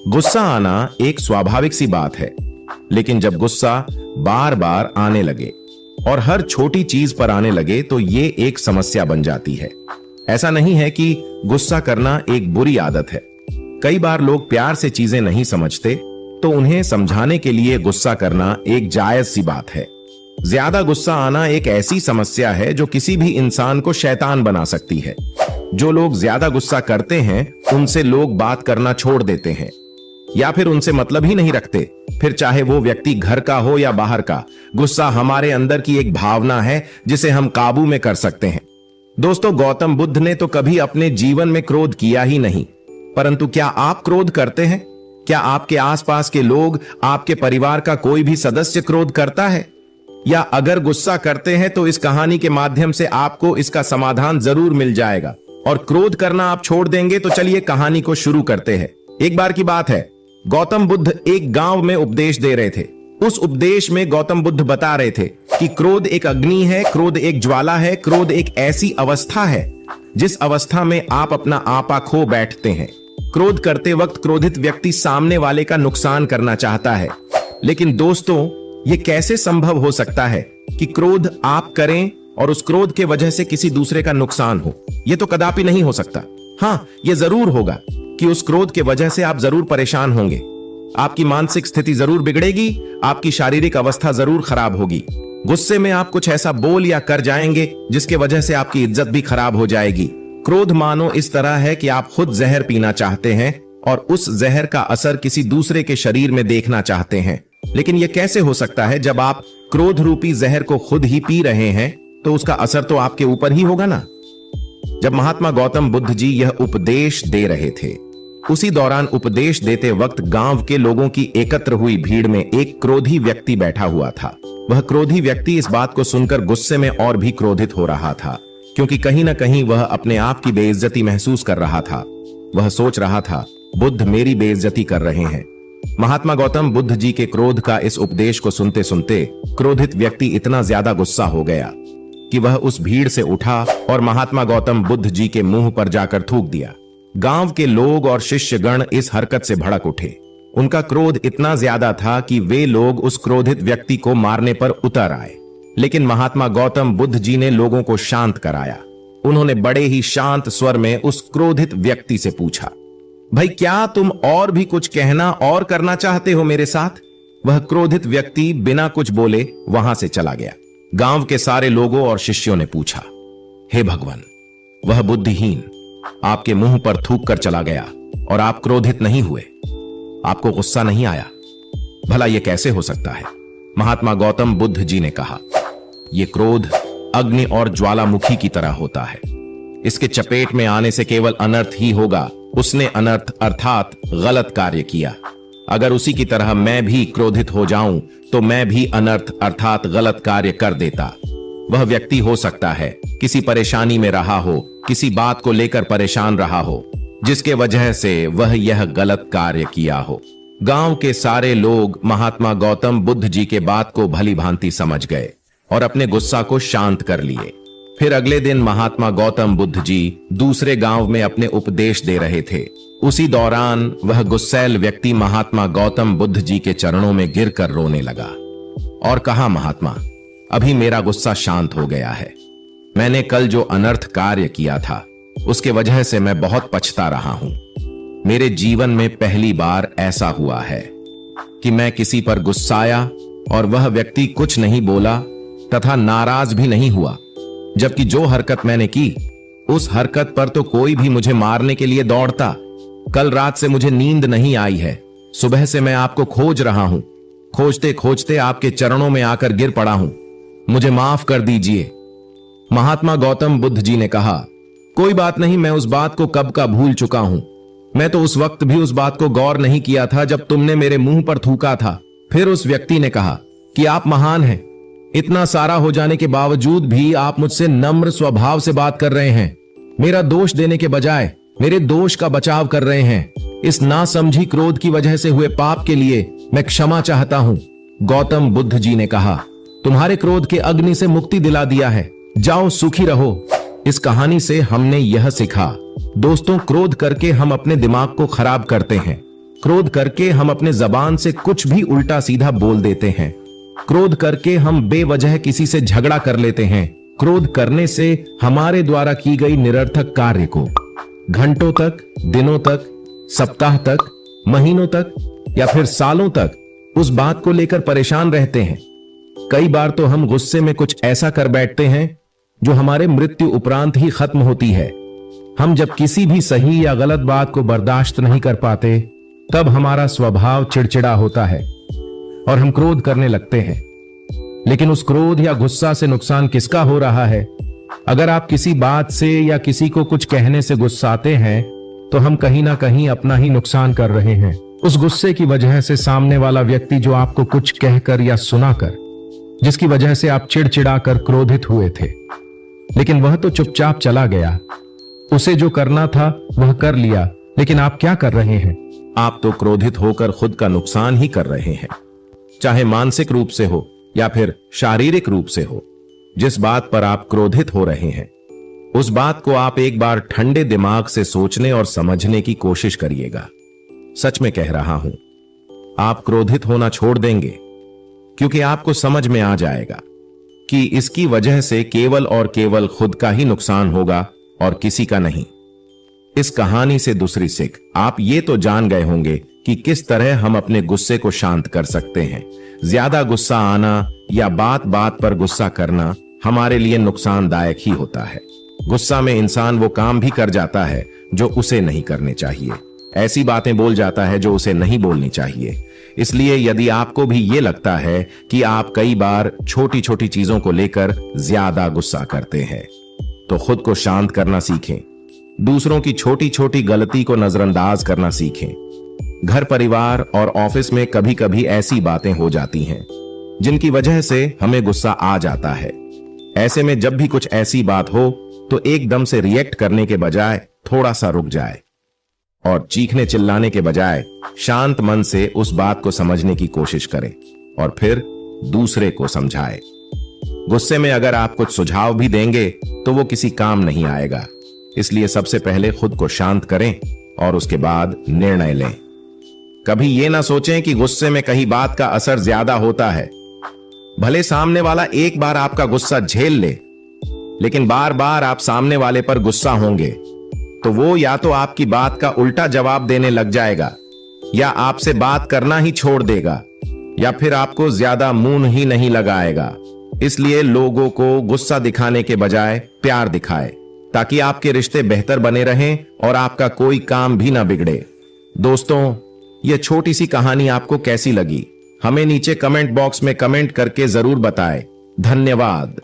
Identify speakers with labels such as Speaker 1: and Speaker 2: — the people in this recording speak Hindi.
Speaker 1: गुस्सा आना एक स्वाभाविक सी बात है, लेकिन जब गुस्सा बार बार आने लगे और हर छोटी चीज पर आने लगे तो ये एक समस्या बन जाती है। ऐसा नहीं है कि गुस्सा करना एक बुरी आदत है। कई बार लोग प्यार से चीजें नहीं समझते तो उन्हें समझाने के लिए गुस्सा करना एक जायज सी बात है। ज्यादा गुस्सा आना एक ऐसी समस्या है जो किसी भी इंसान को शैतान बना सकती है। जो लोग ज्यादा गुस्सा करते हैं उनसे लोग बात करना छोड़ देते हैं या फिर उनसे मतलब ही नहीं रखते। फिर चाहे वो व्यक्ति घर का हो या बाहर का, गुस्सा हमारे अंदर की एक भावना है जिसे हम काबू में कर सकते हैं। दोस्तों, गौतम बुद्ध ने तो कभी अपने जीवन में क्रोध किया ही नहीं, परंतु क्या आप क्रोध करते हैं? क्या आपके आसपास के लोग, आपके परिवार का कोई भी सदस्य क्रोध करता है? या अगर गुस्सा करते हैं तो इस कहानी के माध्यम से आपको इसका समाधान जरूर मिल जाएगा। और क्रोध करना आप छोड़ देंगे तो चलिए कहानी को शुरू करते हैं। एक बार की बात है, गौतम बुद्ध एक गांव में उपदेश दे रहे थे। उस उपदेश में गौतम बुद्ध बता रहे थे कि क्रोध एक अग्नि है, क्रोध एक ज्वाला है, क्रोध एक ऐसी अवस्था है जिस अवस्था में आप अपना आपा खो बैठते हैं। क्रोध करते वक्त क्रोधित व्यक्ति सामने वाले का नुकसान करना चाहता है। लेकिन दोस्तों, यह कैसे संभव हो सकता है कि क्रोध आप करें और उस क्रोध के वजह से किसी दूसरे का नुकसान हो? यह तो कदापि नहीं हो सकता। हाँ, यह जरूर होगा कि उस क्रोध के वजह से आप जरूर परेशान होंगे, आपकी मानसिक स्थिति जरूर बिगड़ेगी, आपकी शारीरिक अवस्था जरूर खराब होगी। गुस्से में आप कुछ ऐसा बोल या कर जाएंगे जिसके वजह से आपकी इज्जत भी खराब हो जाएगी। क्रोध मानो इस तरह है कि आप खुद जहर पीना चाहते हैं और उस जहर का असर किसी दूसरे के शरीर में देखना चाहते हैं। लेकिन यह कैसे हो सकता है? जब आप क्रोध रूपी जहर को खुद ही पी रहे हैं तो उसका असर तो आपके ऊपर ही होगा ना। जब महात्मा गौतम बुद्ध जी यह उपदेश दे रहे थे, उसी दौरान उपदेश देते वक्त गांव के लोगों की एकत्र हुई भीड़ में एक क्रोधी व्यक्ति बैठा हुआ था। वह क्रोधी व्यक्ति इस बात को सुनकर गुस्से में और भी क्रोधित हो रहा था, क्योंकि कहीं ना कहीं वह अपने आप की बेइज्जती महसूस कर रहा था। वह सोच रहा था, बुद्ध मेरी बेइज्जती कर रहे हैं। महात्मा गौतम बुद्ध जी के क्रोध का इस उपदेश को सुनते सुनते क्रोधित व्यक्ति इतना ज्यादा गुस्सा हो गया कि वह उस भीड़ से उठा और महात्मा गौतम बुद्ध जी के मुंह पर जाकर थूक दिया। गांव के लोग और शिष्यगण इस हरकत से भड़क उठे। उनका क्रोध इतना ज्यादा था कि वे लोग उस क्रोधित व्यक्ति को मारने पर उतर आए। लेकिन महात्मा गौतम बुद्ध जी ने लोगों को शांत कराया। उन्होंने बड़े ही शांत स्वर में उस क्रोधित व्यक्ति से पूछा, भाई क्या तुम और भी कुछ कहना और करना चाहते हो मेरे साथ? वह क्रोधित व्यक्ति बिना कुछ बोले वहां से चला गया। गांव के सारे लोगों और शिष्यों ने पूछा, हे भगवान, वह बुद्धिहीन आपके मुंह पर थूक कर चला गया और आप क्रोधित नहीं हुए, आपको गुस्सा नहीं आया? भला यह कैसे हो सकता है? महात्मा गौतम बुद्ध जी ने कहा, यह क्रोध अग्नि और ज्वालामुखी की तरह होता है। इसके चपेट में आने से केवल अनर्थ ही होगा। उसने अनर्थ अर्थात गलत कार्य किया। अगर उसी की तरह मैं भी क्रोधित हो जाऊं तो मैं भी अनर्थ अर्थात गलत कार्य कर देता। वह व्यक्ति हो सकता है किसी परेशानी में रहा हो, किसी बात को लेकर परेशान रहा हो, जिसके वजह से वह यह गलत कार्य किया हो। गांव के सारे लोग महात्मा गौतम बुद्ध जी के बात को भली भांति समझ गए और अपने गुस्सा को शांत कर लिए। फिर अगले दिन महात्मा गौतम बुद्ध जी दूसरे गांव में अपने उपदेश दे रहे थे। उसी दौरान वह गुस्सैल व्यक्ति महात्मा गौतम बुद्ध जी के चरणों में गिरकर रोने लगा और कहा, महात्मा, अभी मेरा गुस्सा शांत हो गया है। मैंने कल जो अनर्थ कार्य किया था उसके वजह से मैं बहुत पछता रहा हूं। मेरे जीवन में पहली बार ऐसा हुआ है कि मैं किसी पर गुस्साया और वह व्यक्ति कुछ नहीं बोला तथा नाराज भी नहीं हुआ, जबकि जो हरकत मैंने की उस हरकत पर तो कोई भी मुझे मारने के लिए दौड़ता। कल रात से मुझे नींद नहीं आई है। सुबह से मैं आपको खोज रहा हूं। खोजते खोजते आपके चरणों में आकर गिर पड़ा हूं। मुझे माफ कर दीजिए। महात्मा गौतम बुद्ध जी ने कहा, कोई बात नहीं, मैं उस बात को कब का भूल चुका हूं। मैं तो उस वक्त भी उस बात को गौर नहीं किया था जब तुमने मेरे मुंह पर थूका था। फिर उस व्यक्ति ने कहा कि आप महान हैं। इतना सारा हो जाने के बावजूद भी आप मुझसे नम्र स्वभाव से बात कर रहे हैं। मेरा दोष देने के बजाय मेरे दोष का बचाव कर रहे हैं। इस नासमझी क्रोध की वजह से हुए पाप के लिए मैं क्षमा चाहता हूं। गौतम बुद्ध जी ने कहा, तुम्हारे क्रोध के अग्नि से मुक्ति दिला दिया है, जाओ सुखी रहो। इस कहानी से हमने यह सीखा, दोस्तों, क्रोध करके हम अपने दिमाग को खराब करते हैं। क्रोध करके हम अपने जबान से कुछ भी उल्टा सीधा बोल देते हैं। क्रोध करके हम बेवजह किसी से झगड़ा कर लेते हैं। क्रोध करने से हमारे द्वारा की गई निरर्थक कार्य को घंटों तक, दिनों तक, सप्ताह तक, महीनों तक या फिर सालों तक उस बात को लेकर परेशान रहते हैं। कई बार तो हम गुस्से में कुछ ऐसा कर बैठते हैं जो हमारे मृत्यु उपरांत ही खत्म होती है। हम जब किसी भी सही या गलत बात को बर्दाश्त नहीं कर पाते, तब हमारा स्वभाव चिड़चिड़ा होता है और हम क्रोध करने लगते हैं। लेकिन उस क्रोध या गुस्सा से नुकसान किसका हो रहा है? अगर आप किसी बात से या किसी को कुछ कहने से गुस्साते हैं, तो हम कहीं ना कहीं अपना ही नुकसान कर रहे हैं। उस गुस्से की वजह से सामने वाला व्यक्ति जो आपको कुछ कहकर या सुनाकर, जिसकी वजह से आप चिड़चिड़ाकर क्रोधित हुए थे, लेकिन वह तो चुपचाप चला गया। उसे जो करना था वह कर लिया, लेकिन आप क्या कर रहे हैं?
Speaker 2: आप तो क्रोधित होकर खुद का नुकसान ही कर रहे हैं, चाहे मानसिक रूप से हो या फिर शारीरिक रूप से हो। जिस बात पर आप क्रोधित हो रहे हैं, उस बात को आप एक बार ठंडे दिमाग से सोचने और समझने की कोशिश करिएगा। सच में कह रहा हूं, आप क्रोधित होना छोड़ देंगे, क्योंकि आपको समझ में आ जाएगा कि इसकी वजह से केवल और केवल खुद का ही नुकसान होगा और किसी का नहीं। इस कहानी से दूसरी सीख, आप ये तो जान गए होंगे कि किस तरह हम अपने गुस्से को शांत कर सकते हैं। ज्यादा गुस्सा आना या बात बात पर गुस्सा करना हमारे लिए नुकसानदायक ही होता है। गुस्सा में इंसान वो काम भी कर जाता है जो उसे नहीं करने चाहिए, ऐसी बातें बोल जाता है जो उसे नहीं बोलनी चाहिए। इसलिए यदि आपको भी ये लगता है कि आप कई बार छोटी छोटी चीजों को लेकर ज्यादा गुस्सा करते हैं, तो खुद को शांत करना सीखें। दूसरों की छोटी छोटी गलती को नजरअंदाज करना सीखें। घर परिवार और ऑफिस में कभी कभी ऐसी बातें हो जाती हैं जिनकी वजह से हमें गुस्सा आ जाता है। ऐसे में जब भी कुछ ऐसी बात हो तो एकदम से रिएक्ट करने के बजाय थोड़ा सा रुक जाए और चीखने चिल्लाने के बजाय शांत मन से उस बात को समझने की कोशिश करें और फिर दूसरे को समझाएं। गुस्से में अगर आप कुछ सुझाव भी देंगे तो वो किसी काम नहीं आएगा। इसलिए सबसे पहले खुद को शांत करें और उसके बाद निर्णय लें। कभी ये ना सोचें कि गुस्से में कहीं बात का असर ज्यादा होता है। भले सामने वाला एक बार आपका गुस्सा झेल ले, लेकिन बार बार आप सामने वाले पर गुस्सा होंगे तो वो या तो आपकी बात का उल्टा जवाब देने लग जाएगा, या आपसे बात करना ही छोड़ देगा, या फिर आपको ज्यादा मुंह ही नहीं लगाएगा। इसलिए लोगों को गुस्सा दिखाने के बजाय प्यार दिखाए, ताकि आपके रिश्ते बेहतर बने रहें और आपका कोई काम भी ना बिगड़े। दोस्तों, यह छोटी सी कहानी आपको कैसी लगी, हमें नीचे कमेंट बॉक्स में कमेंट करके जरूर बताएं। धन्यवाद।